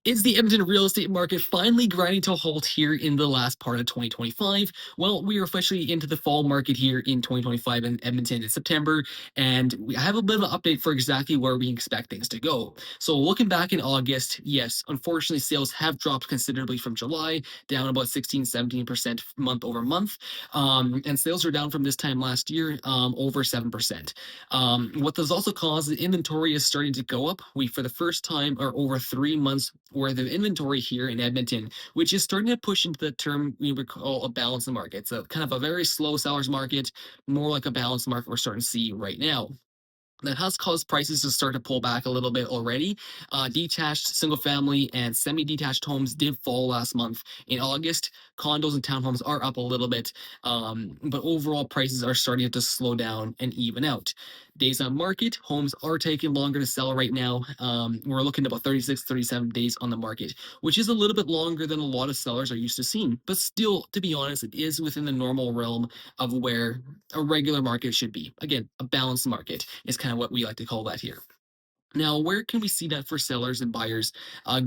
Is the Edmonton real estate market finally grinding to a halt here in the last part of 2025? Well, we are officially into the fall market here in 2025 in Edmonton in September, and I have a bit of an update for exactly where we expect things to go. So, looking back in August, yes, unfortunately, sales have dropped considerably from July, down about 16-17% month over month. And sales are down from this time last year, over 7%. What this also caused, the inventory is starting to go up. We, for the first time, are over 3 months worth of inventory here in Edmonton, which is starting to push into the term we would call a balanced market. So, kind of a very slow seller's market, more like a balanced market we're starting to see right now. That has caused prices to start to pull back a little bit already. Detached, single family, and semi detached homes did fall last month in August. Condos and townhomes are up a little bit, but overall prices are starting to slow down and even out. Days on market, homes are taking longer to sell right now. We're looking at about 36, 37 days on the market, which is a little bit longer than a lot of sellers are used to seeing. But still, to be honest, it is within the normal realm of where a regular market should be. Again, a balanced market is kind of what we like to call that here. Now, where can we see that for sellers and buyers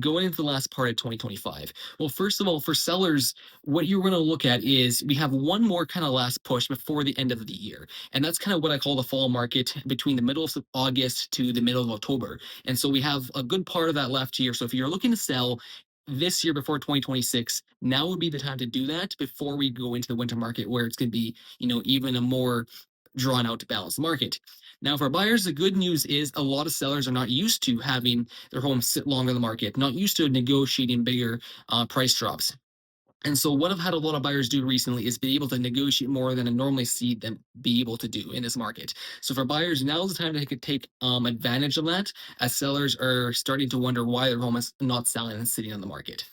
going into the last part of 2025? Well, first of all, for sellers, what you're going to look at is we have one more kind of last push before the end of the year. And that's kind of what I call the fall market between the middle of August to the middle of October. And so we have a good part of that left here. So if you're looking to sell, this year before 2026, now would be the time to do that before we go into the winter market where it's going to be, even a more drawn out balanced market. Now, for buyers, the good news is a lot of sellers are not used to having their homes sit longer in the market, not used to negotiating bigger price drops. And so, what I've had a lot of buyers do recently is be able to negotiate more than I normally see them be able to do in this market. So, for buyers, now is the time to take advantage of that, as sellers are starting to wonder why their home is not selling and sitting on the market.